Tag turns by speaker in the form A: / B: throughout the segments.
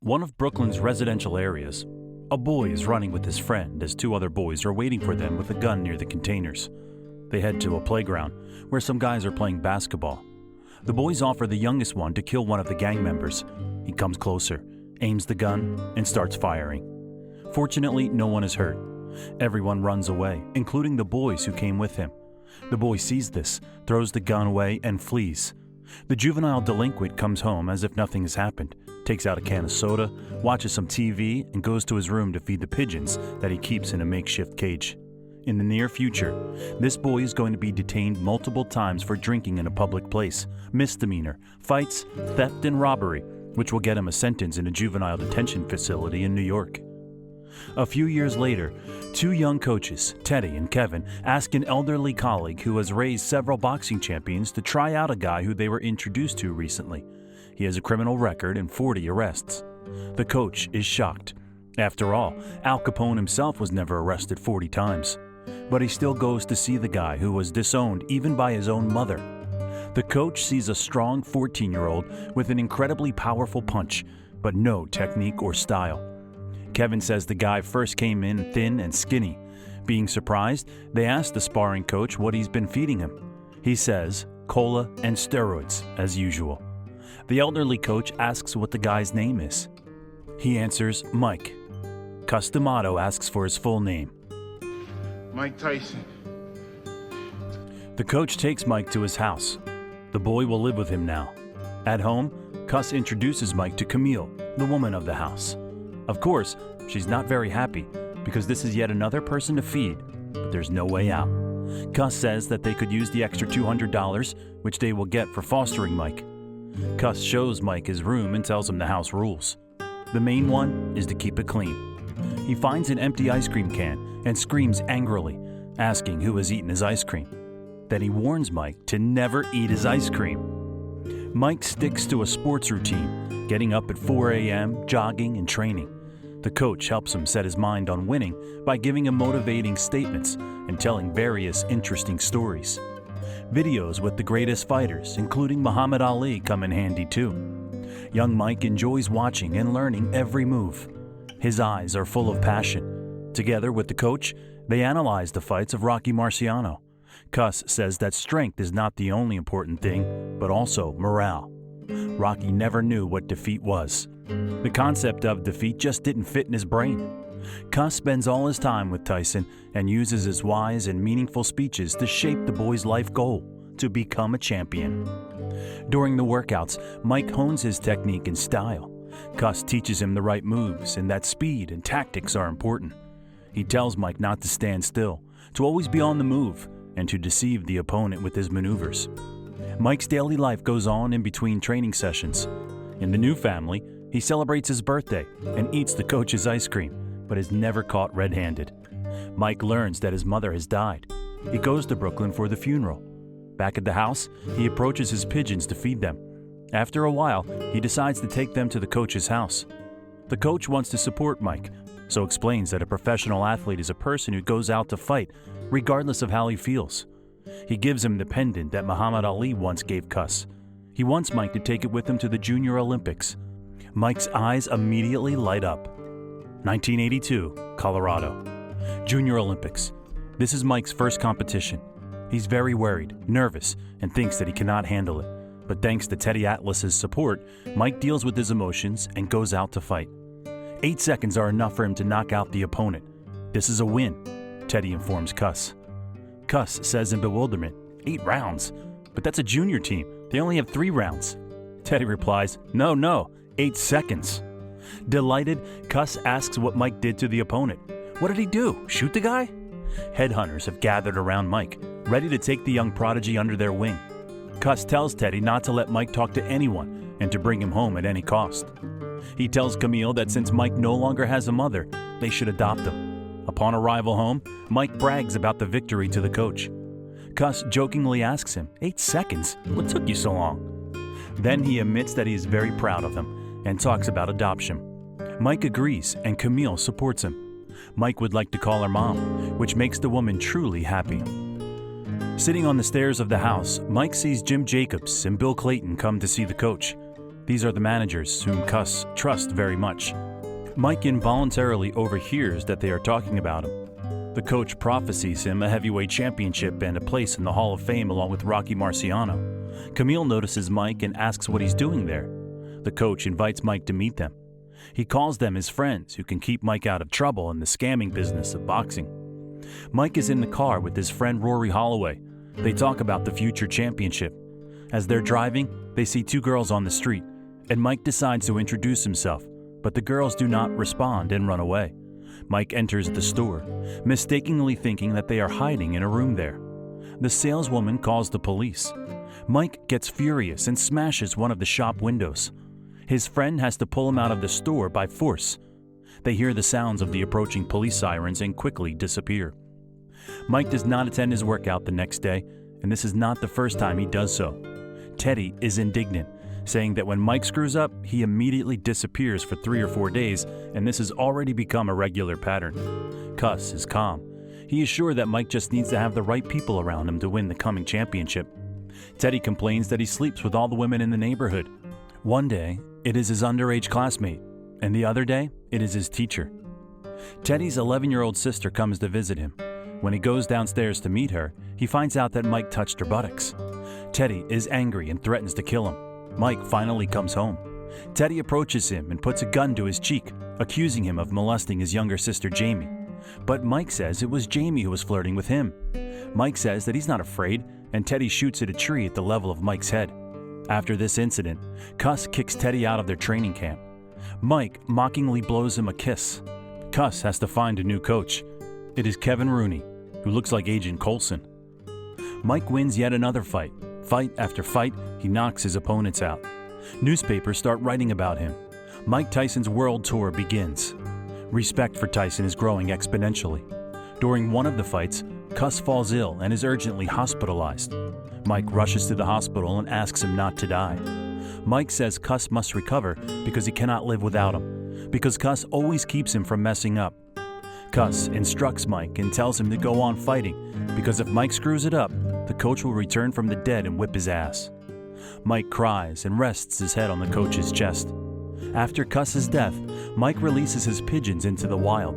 A: One of Brooklyn's residential areas. A boy is running with his friend as two other boys are waiting for them with a gun near the containers. They head to a playground where some guys are playing basketball. The boys offer the youngest one to kill one of the gang members. He comes closer, aims the gun, and starts firing. Fortunately, no one is hurt. Everyone runs away, including the boys who came with him. The boy sees this, throws the gun away, and flees. The juvenile delinquent comes home as if nothing has happened, takes out a can of soda, watches some TV, and goes to his room to feed the pigeons that he keeps in a makeshift cage. In the near future, this boy is going to be detained multiple times for drinking in a public place, misdemeanor, fights, theft, and robbery, which will get him a sentence in a juvenile detention facility in New York. A few years later, two young coaches, Teddy and Kevin, ask an elderly colleague who has raised several boxing champions to try out a guy who they were introduced to recently. He has a criminal record and 40 arrests. The coach is shocked. After all, Al Capone himself was never arrested 40 times. But he still goes to see the guy who was disowned even by his own mother. The coach sees a strong 14-year-old with an incredibly powerful punch, but no technique or style. Kevin says the guy first came in thin and skinny. Being surprised, they ask the sparring coach what he's been feeding him. He says, cola and steroids, as usual. The elderly coach asks what the guy's name is. He answers, Mike. Cus D'Amato asks for his full name.
B: Mike Tyson.
A: The coach takes Mike to his house. The boy will live with him now. At home, Cus introduces Mike to Camille, the woman of the house. Of course, she's not very happy because this is yet another person to feed, but there's no way out. Cus says that they could use the extra $200, which they will get for fostering Mike. Cus shows Mike his room and tells him the house rules. The main one is to keep it clean. He finds an empty ice cream can and screams angrily, asking who has eaten his ice cream. Then he warns Mike to never eat his ice cream. Mike sticks to a sports routine, getting up at 4 a.m., jogging, and training. The coach helps him set his mind on winning by giving him motivating statements and telling various interesting stories. Videos with the greatest fighters, including Muhammad Ali, come in handy too. Young Mike enjoys watching and learning every move. His eyes are full of passion. Together with the coach, they analyze the fights of Rocky Marciano. Cus says that strength is not the only important thing, but also morale. Rocky never knew what defeat was. The concept of defeat just didn't fit in his brain. Cus spends all his time with Tyson and uses his wise and meaningful speeches to shape the boy's life goal, to become a champion. During the workouts, Mike hones his technique and style. Cus teaches him the right moves and that speed and tactics are important. He tells Mike not to stand still, to always be on the move, and to deceive the opponent with his maneuvers. Mike's daily life goes on in between training sessions. In the new family, he celebrates his birthday and eats the coach's ice cream, but is never caught red-handed. Mike learns that his mother has died. He goes to Brooklyn for the funeral. Back at the house, he approaches his pigeons to feed them. After a while, he decides to take them to the coach's house. The coach wants to support Mike, so explains that a professional athlete is a person who goes out to fight, regardless of how he feels. He gives him the pendant that Muhammad Ali once gave Cus. He wants Mike to take it with him to the Junior Olympics. Mike's eyes immediately light up. 1982, Colorado. Junior Olympics. This is Mike's first competition. He's very worried, nervous, and thinks that he cannot handle it. But thanks to Teddy Atlas's support, Mike deals with his emotions and goes out to fight. 8 seconds are enough for him to knock out the opponent. This is a win, Teddy informs Cus. Cus says in bewilderment, 8 rounds? But that's a junior team. They only have 3 rounds. Teddy replies, No, 8 seconds. Delighted, Cus asks what Mike did to the opponent. What did he do? Shoot the guy? Headhunters have gathered around Mike, ready to take the young prodigy under their wing. Cus tells Teddy not to let Mike talk to anyone and to bring him home at any cost. He tells Camille that since Mike no longer has a mother, they should adopt him. Upon arrival home, Mike brags about the victory to the coach. Cus jokingly asks him, 8 seconds? What took you so long? Then he admits that he is very proud of him and talks about adoption. Mike agrees and Camille supports him. Mike would like to call her mom, which makes the woman truly happy. Sitting on the stairs of the house, Mike sees Jim Jacobs and Bill Clayton come to see the coach. These are the managers whom Cuss trusts very much. Mike involuntarily overhears that they are talking about him. The coach prophesies him a heavyweight championship and a place in the Hall of Fame along with Rocky Marciano. Camille notices Mike and asks what he's doing there. The coach invites Mike to meet them. He calls them his friends who can keep Mike out of trouble in the scamming business of boxing. Mike is in the car with his friend Rory Holloway. They talk about the future championship. As they're driving, they see two girls on the street, and Mike decides to introduce himself, but the girls do not respond and run away. Mike enters the store, mistakenly thinking that they are hiding in a room there. The saleswoman calls the police. Mike gets furious and smashes one of the shop windows. His friend has to pull him out of the store by force. They hear the sounds of the approaching police sirens and quickly disappear. Mike does not attend his workout the next day, and this is not the first time he does so. Teddy is indignant, saying that when Mike screws up, he immediately disappears for 3 or 4 days, and this has already become a regular pattern. Cuss is calm. He is sure that Mike just needs to have the right people around him to win the coming championship. Teddy complains that he sleeps with all the women in the neighborhood. One day, it is his underage classmate, and the other day, it is his teacher. Teddy's 11-year-old sister comes to visit him. When he goes downstairs to meet her, he finds out that Mike touched her buttocks. Teddy is angry and threatens to kill him. Mike finally comes home. Teddy approaches him and puts a gun to his cheek, accusing him of molesting his younger sister Jamie. But Mike says it was Jamie who was flirting with him. Mike says that he's not afraid, and Teddy shoots at a tree at the level of Mike's head. After this incident, Cuss kicks Teddy out of their training camp. Mike mockingly blows him a kiss. Cuss has to find a new coach. It is Kevin Rooney, who looks like Agent Coulson. Mike wins yet another fight. Fight after fight, he knocks his opponents out. Newspapers start writing about him. Mike Tyson's world tour begins. Respect for Tyson is growing exponentially. During one of the fights, Cuss falls ill and is urgently hospitalized. Mike rushes to the hospital and asks him not to die. Mike says Cuss must recover because he cannot live without him, because Cuss always keeps him from messing up. Cuss instructs Mike and tells him to go on fighting, because if Mike screws it up, the coach will return from the dead and whip his ass. Mike cries and rests his head on the coach's chest. After Cuss's death, Mike releases his pigeons into the wild.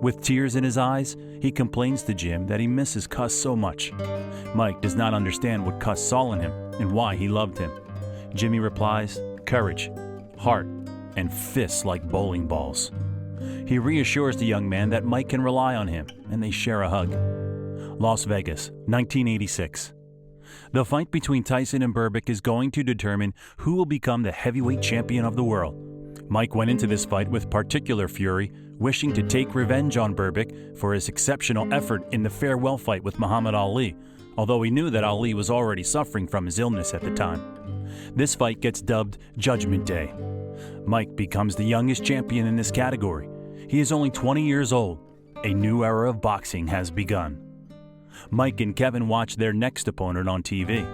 A: With tears in his eyes, he complains to Jim that he misses Cuss so much. Mike does not understand what Cuss saw in him and why he loved him. Jimmy replies, courage, heart, and fists like bowling balls. He reassures the young man that Mike can rely on him, and they share a hug. Las Vegas, 1986. The fight between Tyson and Berbick is going to determine who will become the heavyweight champion of the world. Mike went into this fight with particular fury, wishing to take revenge on Berbick for his exceptional effort in the farewell fight with Muhammad Ali, although he knew that Ali was already suffering from his illness at the time. This fight gets dubbed Judgment Day. Mike becomes the youngest champion in this category. He is only 20 years old. A new era of boxing has begun. Mike and Kevin watch their next opponent on TV.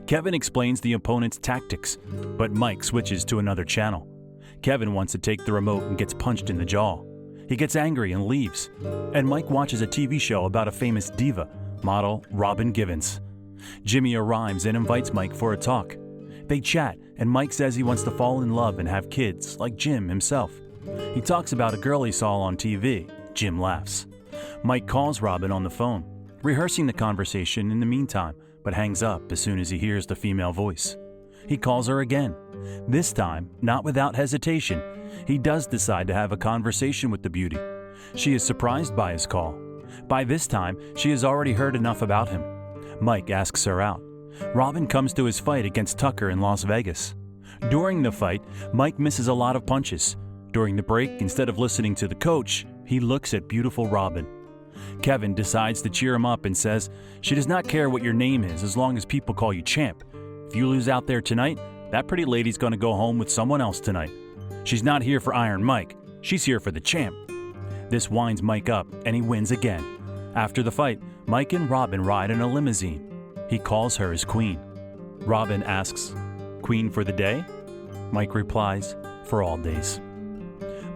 A: Kevin explains the opponent's tactics, but Mike switches to another channel. Kevin wants to take the remote and gets punched in the jaw. He gets angry and leaves, and Mike watches a TV show about a famous diva, model Robin Givens. Jimmy arrives and invites Mike for a talk. They chat, and Mike says he wants to fall in love and have kids, like Jim himself. He talks about a girl he saw on TV. Jim laughs. Mike calls Robin on the phone, rehearsing the conversation in the meantime, but hangs up as soon as he hears the female voice. He calls her again. This time, not without hesitation, he does decide to have a conversation with the beauty. She is surprised by his call. By this time, she has already heard enough about him. Mike asks her out. Robin comes to his fight against Tucker in Las Vegas. During the fight, Mike misses a lot of punches. During the break, instead of listening to the coach, he looks at beautiful Robin. Kevin decides to cheer him up and says, "She does not care what your name is as long as people call you champ. If you lose out there tonight, that pretty lady's going to go home with someone else tonight. She's not here for Iron Mike. She's here for the champ." This winds Mike up, and he wins again. After the fight, Mike and Robin ride in a limousine. He calls her his queen. Robin asks, "Queen for the day?" Mike replies, "For all days."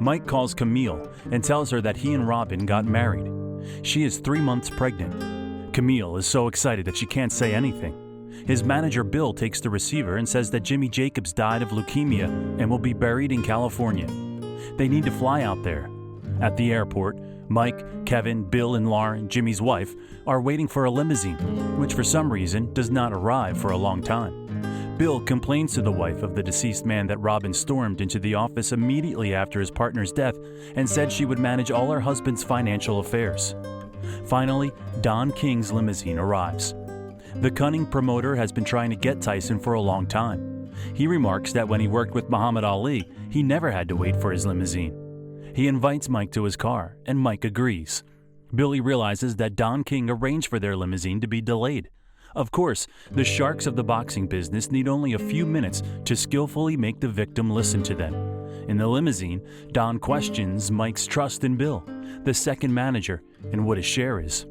A: Mike calls Camille and tells her that he and Robin got married. She is 3 months pregnant. Camille is so excited that she can't say anything. His manager Bill takes the receiver and says that Jimmy Jacobs died of leukemia and will be buried in California. They need to fly out there. At the airport, Mike, Kevin, Bill, and Lauren, Jimmy's wife, are waiting for a limousine, which for some reason does not arrive for a long time. Bill complains to the wife of the deceased man that Robin stormed into the office immediately after his partner's death and said she would manage all her husband's financial affairs. Finally, Don King's limousine arrives. The cunning promoter has been trying to get Tyson for a long time. He remarks that when he worked with Muhammad Ali, he never had to wait for his limousine. He invites Mike to his car, and Mike agrees. Billy realizes that Don King arranged for their limousine to be delayed. Of course, the sharks of the boxing business need only a few minutes to skillfully make the victim listen to them. In the limousine, Don questions Mike's trust in Bill, the second manager, and what his share is.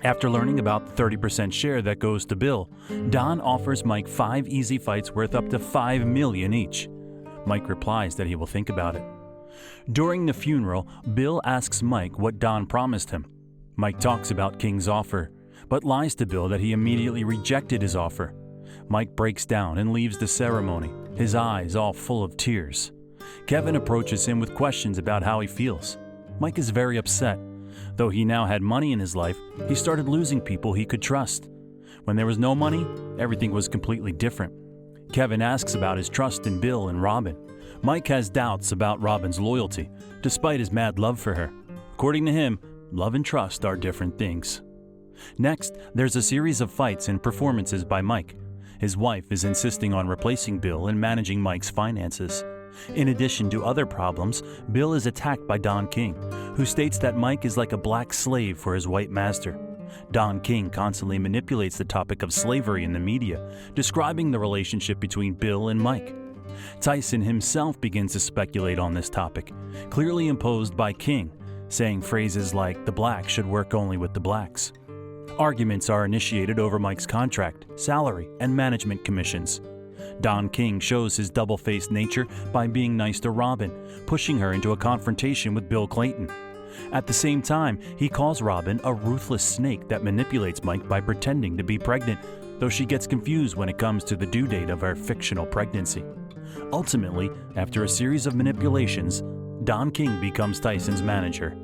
A: After learning about the 30% share that goes to Bill, Don offers Mike 5 easy fights worth up to $5 million each. Mike replies that he will think about it. During the funeral, Bill asks Mike what Don promised him. Mike talks about King's offer, but lies to Bill that he immediately rejected his offer. Mike breaks down and leaves the ceremony, his eyes all full of tears. Kevin approaches him with questions about how he feels. Mike is very upset. Though he now had money in his life, he started losing people he could trust. When there was no money, everything was completely different. Kevin asks about his trust in Bill and Robin. Mike has doubts about Robin's loyalty, despite his mad love for her. According to him, love and trust are different things. Next, there's a series of fights and performances by Mike. His wife is insisting on replacing Bill and managing Mike's finances. In addition to other problems, Bill is attacked by Don King, who states that Mike is like a black slave for his white master. Don King constantly manipulates the topic of slavery in the media, describing the relationship between Bill and Mike. Tyson himself begins to speculate on this topic, clearly imposed by King, saying phrases like the blacks should work only with the blacks. Arguments are initiated over Mike's contract, salary, and management commissions. Don King shows his double-faced nature by being nice to Robin, pushing her into a confrontation with Bill Clayton. At the same time, he calls Robin a ruthless snake that manipulates Mike by pretending to be pregnant, though she gets confused when it comes to the due date of her fictional pregnancy. Ultimately, after a series of manipulations, Don King becomes Tyson's manager.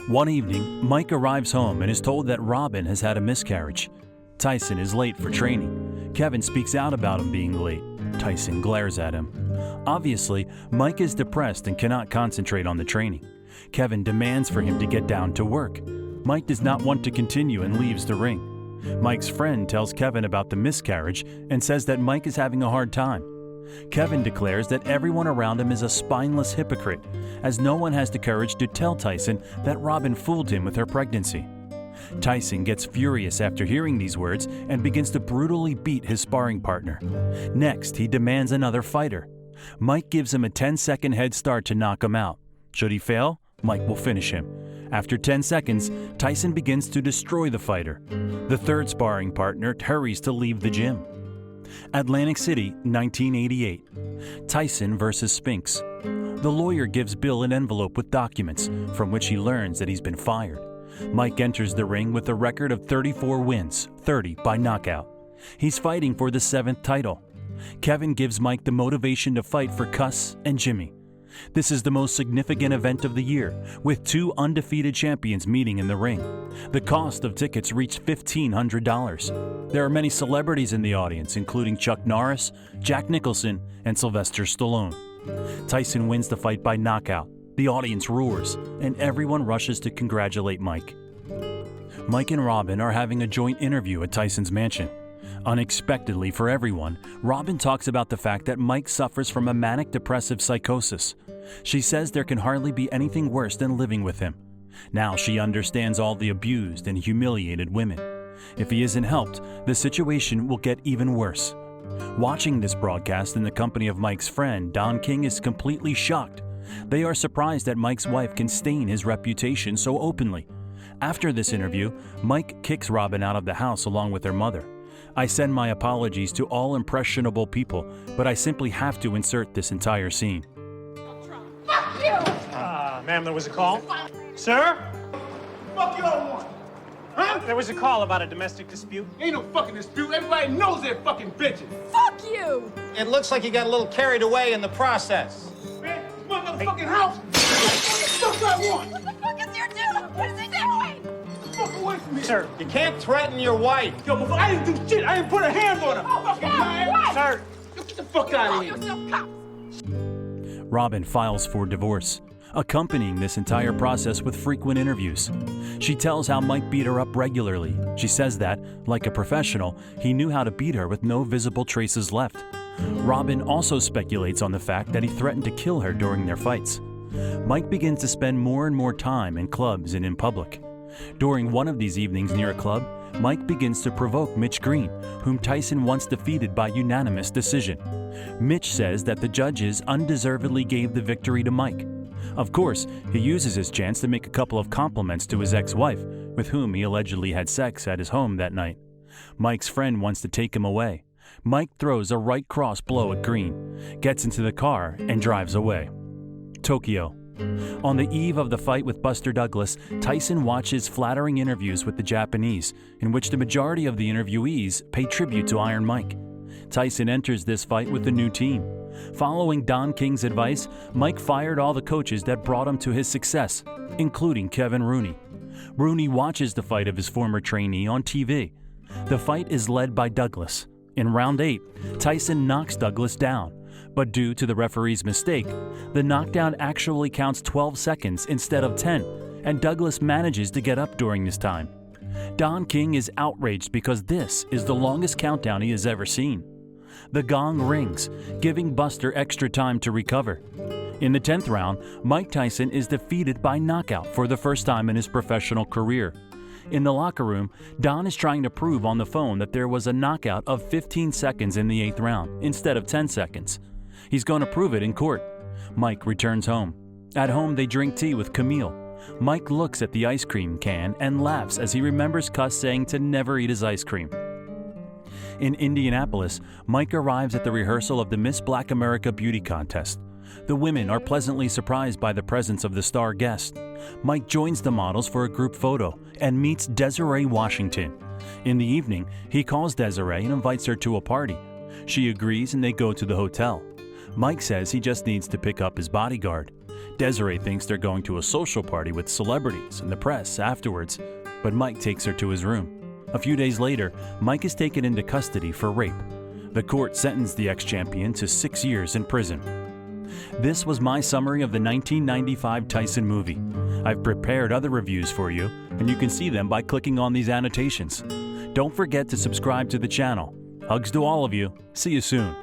A: One evening, Mike arrives home and is told that Robin has had a miscarriage. Tyson is late for training. Kevin speaks out about him being late. Tyson glares at him. Obviously, Mike is depressed and cannot concentrate on the training. Kevin demands for him to get down to work. Mike does not want to continue and leaves the ring. Mike's friend tells Kevin about the miscarriage and says that Mike is having a hard time. Kevin declares that everyone around him is a spineless hypocrite, as no one has the courage to tell Tyson that Robin fooled him with her pregnancy. Tyson gets furious after hearing these words and begins to brutally beat his sparring partner. Next, he demands another fighter. Mike gives him a 10-second head start to knock him out. Should he fail, Mike will finish him. After 10 seconds, Tyson begins to destroy the fighter. The third sparring partner hurries to leave the gym. Atlantic City, 1988. Tyson versus Spinks. The lawyer gives Bill an envelope with documents, from which he learns that he's been fired. Mike enters the ring with a record of 34 wins, 30 by knockout. He's fighting for the 7th title. Kevin gives Mike the motivation to fight for Cuss and Jimmy. This is the most significant event of the year, with 2 undefeated champions meeting in the ring. The cost of tickets reached $1,500. There are many celebrities in the audience, including Chuck Norris, Jack Nicholson, and Sylvester Stallone. Tyson wins the fight by knockout. The audience roars, and everyone rushes to congratulate Mike. Mike and Robin are having a joint interview at Tyson's mansion. Unexpectedly for everyone, Robin talks about the fact that Mike suffers from a manic-depressive psychosis. She says there can hardly be anything worse than living with him. Now she understands all the abused and humiliated women. If he isn't helped, the situation will get even worse. Watching this broadcast in the company of Mike's friend, Don King is completely shocked. They are surprised that Mike's wife can stain his reputation so openly. After this interview, Mike kicks Robin out of the house along with her mother. I send my apologies to all impressionable people, but I simply have to insert this entire scene.
C: Fuck you!
D: Ma'am, there was a call. Sir?
B: Fuck you all want. Huh?
C: There was a call about a domestic dispute.
B: Ain't no fucking dispute. Everybody knows they're fucking bitches.
D: Fuck you!
E: It looks like you got a little carried away in the process.
B: Man, this motherfucking house. What the fuck I want?
D: What the fuck is your dude? What is he doing?
B: Get the fuck away from me.
C: Sir,
E: You can't threaten your wife.
B: Yo, but I didn't do shit. I didn't put a hand on her.
D: Oh,
B: Fucking
D: yeah,
B: man.
D: what?
C: sir,
B: Yo, get the fuck out
D: Call
B: of here.
D: yourself cops.
A: Robin files for divorce, accompanying this entire process with frequent interviews. She tells how Mike beat her up regularly. She says that, like a professional, he knew how to beat her with no visible traces left. Robin also speculates on the fact that he threatened to kill her during their fights. Mike begins to spend more and more time in clubs and in public. During one of these evenings near a club, Mike begins to provoke Mitch Green, whom Tyson once defeated by unanimous decision. Mitch says that the judges undeservedly gave the victory to Mike. Of course, he uses his chance to make a couple of compliments to his ex-wife, with whom he allegedly had sex at his home that night. Mike's friend wants to take him away. Mike throws a right cross blow at Green, gets into the car, and drives away. Tokyo. On the eve of the fight with Buster Douglas, Tyson watches flattering interviews with the Japanese, in which the majority of the interviewees pay tribute to Iron Mike. Tyson enters this fight with a new team. Following Don King's advice, Mike fired all the coaches that brought him to his success, including Kevin Rooney. Rooney watches the fight of his former trainee on TV. The fight is led by Douglas. In round 8, Tyson knocks Douglas down, but due to the referee's mistake, the knockdown actually counts 12 seconds instead of 10, and Douglas manages to get up during this time. Don King is outraged because this is the longest countdown he has ever seen. The gong rings, giving Buster extra time to recover. In the 10th round, Mike Tyson is defeated by knockout for the first time in his professional career. In the locker room, Don is trying to prove on the phone that there was a knockout of 15 seconds in the 8th round instead of 10 seconds. He's going to prove it in court. Mike returns home. At home, they drink tea with Camille. Mike looks at the ice cream can and laughs as he remembers Cuss saying to never eat his ice cream. In Indianapolis, Mike arrives at the rehearsal of the Miss Black America Beauty Contest. The women are pleasantly surprised by the presence of the star guest. Mike joins the models for a group photo and meets Desiree Washington. In the evening, he calls Desiree and invites her to a party. She agrees and they go to the hotel. Mike says he just needs to pick up his bodyguard. Desiree thinks they're going to a social party with celebrities and the press afterwards, but Mike takes her to his room. A few days later, Mike is taken into custody for rape. The court sentenced the ex-champion to 6 years in prison. This was my summary of the 1995 Tyson movie. I've prepared other reviews for you, and you can see them by clicking on these annotations. Don't forget to subscribe to the channel. Hugs to all of you. See you soon.